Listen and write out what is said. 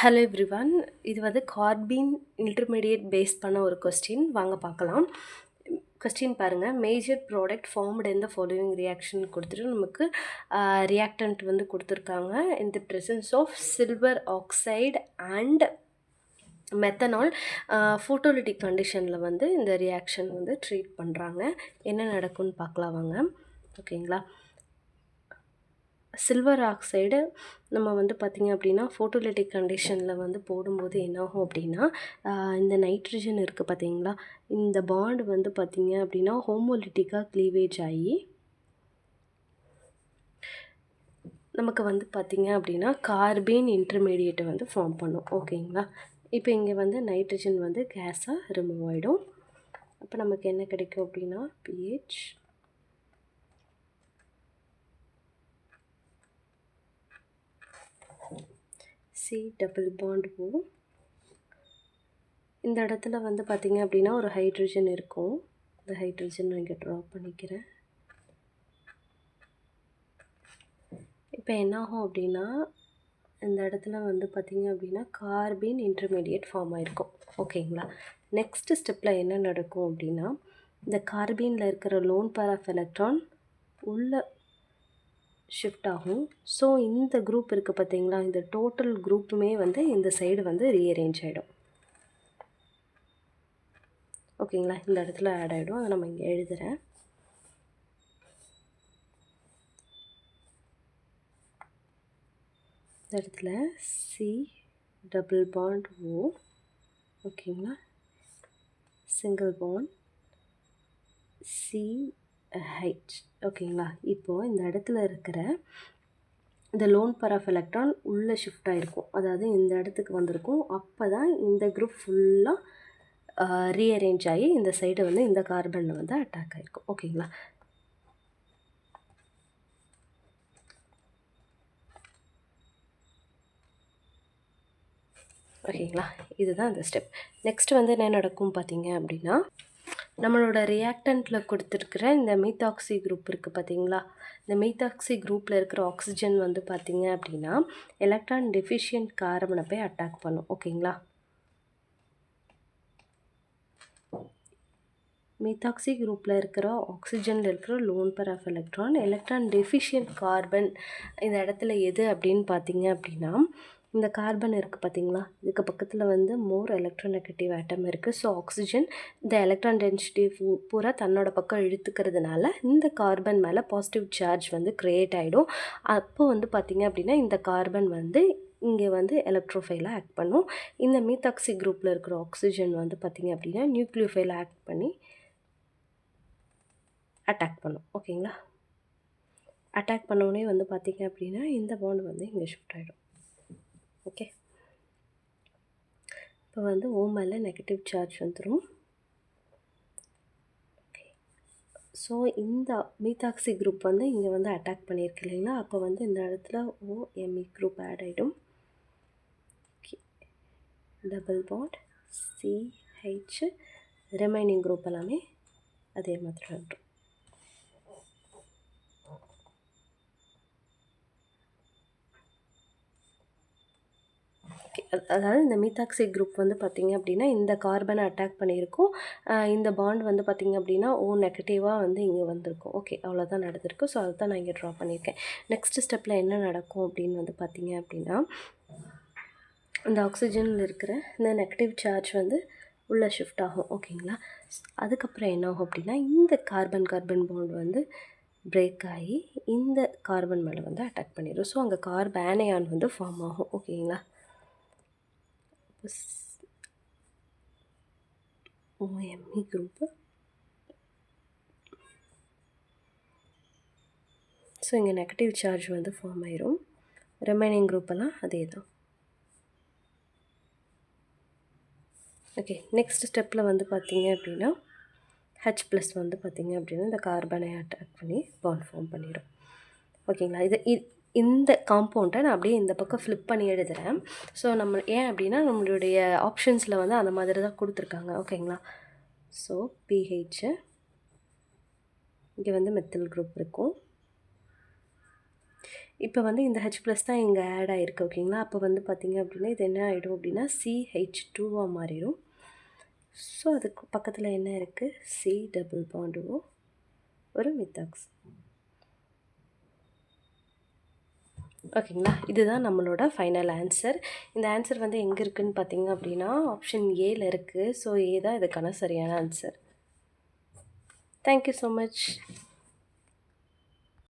Hello everyone. இது வந்து carbene intermediate base பண்ண ஒரு கொஸ்டின். வாங்க பார்க்கலாம். கொஸ்டின் பாருங்கள். Major product formed in the following reaction கொடுத்துட்டு நமக்கு ரியாக்டன்ட் வந்து கொடுத்துருக்காங்க. In the presence of silver oxide and methanol photolytic கண்டிஷனில் வந்து இந்த ரியாக்ஷன் வந்து ட்ரீட் பண்ணுறாங்க. என்ன நடக்கும்னு பார்க்கலாம் வாங்க. ஓகேங்களா. சில்வர் ஆக்சைடு நம்ம வந்து பார்த்திங்க அப்படின்னா ஃபோட்டோலிட்டிக் கண்டிஷனில் வந்து போடும்போது என்னாகும் அப்படின்னா இந்த நைட்ரஜன் இருக்குது பார்த்திங்களா, இந்த பாண்ட் வந்து பார்த்திங்க அப்படின்னா ஹோமோலிட்டிக்காக க்ளீவேஜ் ஆகி நமக்கு வந்து பார்த்திங்க அப்படின்னா கார்பீன் இன்டர்மீடியேட்டை வந்து ஃபார்ம் பண்ணும். ஓகேங்களா. இப்போ இங்கே வந்து நைட்ரஜன் வந்து கேஸாக ரிமூவ் ஆகிடும். அப்போ நமக்கு என்ன கிடைக்கும் அப்படின்னா pH C double bond O. இந்த இடத்துல வந்து பார்த்திங்க அப்படின்னா ஒரு ஹைட்ரஜன் இருக்கும். இந்த ஹைட்ரஜன் நான் இங்கே ட்ரா பண்ணிக்கிறேன். இப்போ என்னாகும் அப்படின்னா இந்த இடத்துல வந்து பார்த்திங்க அப்படின்னா கார்பீன் இன்டர்மீடியேட் ஃபார்ம் ஆகிருக்கும். ஓகேங்களா. நெக்ஸ்ட்டு ஸ்டெப்பில் என்ன நடக்கும் அப்படின்னா இந்த கார்பீனில் இருக்கிற லோன் பேர் ஆஃப் எலக்ட்ரான் உள்ள ஷிஃப்ட் ஆகும். ஸோ இந்த குரூப் இருக்குது பார்த்திங்களா, இந்த டோட்டல் குரூப்புமே வந்து இந்த சைடு வந்து ரீஅரேஞ்ச் ஆகிடும். ஓகேங்களா. இந்த இடத்துல ஆட் ஆகிடும். அதை நம்ம இங்கே எழுதுகிறேன். இந்த இடத்துல சி டபுள் பாண்ட் ஓ. ஓகேங்களா. Single bond CH. ஓகேங்களா. இப்போது இந்த இடத்துல இருக்கிற இந்த லோன் பேர் ஆஃப் எலக்ட்ரான் உள்ளே ஷிஃப்ட் ஆகிருக்கும், அதாவது இந்த இடத்துக்கு வந்திருக்கும். அப்போ தான் இந்த குரூப் ஃபுல்லாக ரீஅரேஞ்ச் ஆகி இந்த சைடு வந்து இந்த கார்பனில் வந்து அட்டாக் ஆகிருக்கும். ஓகேங்களா. ஓகேங்களா. இதுதான் அந்த ஸ்டெப். நெக்ஸ்ட் வந்து என்ன நடக்கும் பார்த்தீங்க அப்படின்னா நம்மளோட ரியாக்டண்ட்டில் கொடுத்துருக்குற இந்த மீத்தாக்சி குரூப் இருக்குது பார்த்தீங்களா, இந்த மீத்தாக்சி குரூப்பில் இருக்கிற ஆக்சிஜன் வந்து பார்த்திங்க அப்படின்னா எலக்ட்ரான் டெஃபிஷியன்ட் கார்பனை போய் அட்டாக் பண்ணும். ஓகேங்களா. மீத்தாக்சி குரூப்பில் இருக்கிற ஆக்சிஜனில் இருக்கிற lone pair of electron deficient carbon இந்த இடத்துல எது அப்படின்னு பார்த்தீங்க அப்படின்னா இந்த கார்பன் இருக்குது பார்த்தீங்களா, இதுக்கு பக்கத்தில் வந்து மோர் எலக்ட்ரோநெகட்டிவ் ஆட்டம் இருக்குது. ஸோ ஆக்சிஜன் இந்த எலக்ட்ரான் டென்சிட்டி பூரா தன்னோட பக்கம் இழுத்துக்கிறதுனால இந்த கார்பன் மேலே பாசிட்டிவ் சார்ஜ் வந்து க்ரியேட் ஆகிடும். அப்போ வந்து பார்த்திங்க அப்படின்னா இந்த கார்பன் வந்து இங்கே வந்து எலக்ட்ரோஃபைலாக ஆக்ட் பண்ணும். இந்த மீத்தாக்சி குரூப்பில் இருக்கிற ஆக்சிஜன் வந்து பார்த்திங்க அப்படின்னா நியூக்ளியோஃபைலாக ஆக்ட் பண்ணி அட்டாக் பண்ணும். ஓகேங்களா. அட்டாக் பண்ணோடனே வந்து பார்த்திங்க அப்படின்னா இந்த பாண்ட் வந்து இங்கே ஷிஃப்ட் ஆகிடும். ஓகே. இப்போ வந்து ஓ மேலே நெகட்டிவ் சார்ஜ் வந்துடும். ஓகே. ஸோ இந்த மீத்தாக்சி குரூப் வந்து இங்கே வந்து அட்டாக் பண்ணியிருக்கு இல்லைங்களா, அப்போ வந்து இந்த இடத்துல ஓஎம்இ குரூப் ஆட் ஆகிடும். Okay. Double bond CH, remaining group எல்லாமே அதே மாதிரி வந்துடும். அதாவது இந்த மீத்தாக்சி குரூப் வந்து பார்த்திங்க அப்படின்னா இந்த கார்பனை அட்டாக் பண்ணியிருக்கும். இந்த பாண்ட் வந்து பார்த்திங்க அப்படின்னா நெகட்டிவாக வந்து இங்கே வந்திருக்கும். ஓகே, அவ்வளோதான் நடந்திருக்கு. ஸோ அதை தான் நான் இங்கே ட்ரா பண்ணியிருக்கேன். நெக்ஸ்ட் ஸ்டெப்பில் என்ன நடக்கும் அப்படின்னு வந்து பார்த்திங்க அப்படின்னா இந்த ஆக்சிஜனில் இருக்கிற இந்த நெகட்டிவ் சார்ஜ் வந்து உள்ளே ஷிஃப்ட் ஆகும். ஓகேங்களா. அதுக்கப்புறம் என்ன ஆகும் அப்படின்னா இந்த கார்பன் பாண்ட் வந்து பிரேக் ஆகி இந்த கார்பன் மேலே வந்து அட்டாக் பண்ணிடும். ஸோ அங்கே கார்பேனையான் வந்து ஃபார்ம் ஆகும். ஓகேங்களா. OMe group. ஸோ இங்கே நெகட்டிவ் சார்ஜ் வந்து ஃபார்ம் ஆயிரும். ரிமைனிங் குரூப்பெல்லாம் அதே தான். ஓகே. நெக்ஸ்ட் ஸ்டெப்பில் வந்து பார்த்திங்க அப்படின்னா H+ வந்து பார்த்திங்க அப்படின்னா இந்த கார்பனை அட்டாக் பண்ணி பாண்ட் ஃபார்ம் பண்ணிடும். ஓகேங்களா. இந்த காம்பவுண்டை நான் அப்படியே இந்த பக்கம் ஃப்ளிப் பண்ணி எழுதுகிறேன். ஸோ நம்ம ஏன் அப்படின்னா நம்மளுடைய ஆப்ஷன்ஸில் வந்து அந்த மாதிரி தான் கொடுத்துருக்காங்க. ஓகேங்களா. ஸோ PH இங்கே வந்து மெத்தில் குரூப் இருக்கும். இப்போ வந்து இந்த H ப்ளஸ் தான் இங்கே ஆட் ஆகிருக்கு ஓகேங்களா. அப்போ வந்து பார்த்திங்க அப்படின்னா இது என்ன ஆகிடும் அப்படின்னா CH2ஆக மாறிடும். ஸோ அதுக்கு பக்கத்தில் என்ன இருக்குது, C டபுள் பாண்டுவோ ஒரு மித்தாக்ஸ். ஓகேங்களா. இதுதான் நம்மளோட ஃபைனல் ஆன்சர். இந்த ஆன்சர் வந்து எங்கே இருக்குதுன்னு பார்த்தீங்க அப்படின்னா ஆப்ஷன் ஏல இருக்குது. ஸோ ஏ தான் இதுக்கான சரியான ஆன்சர். Thank you so much.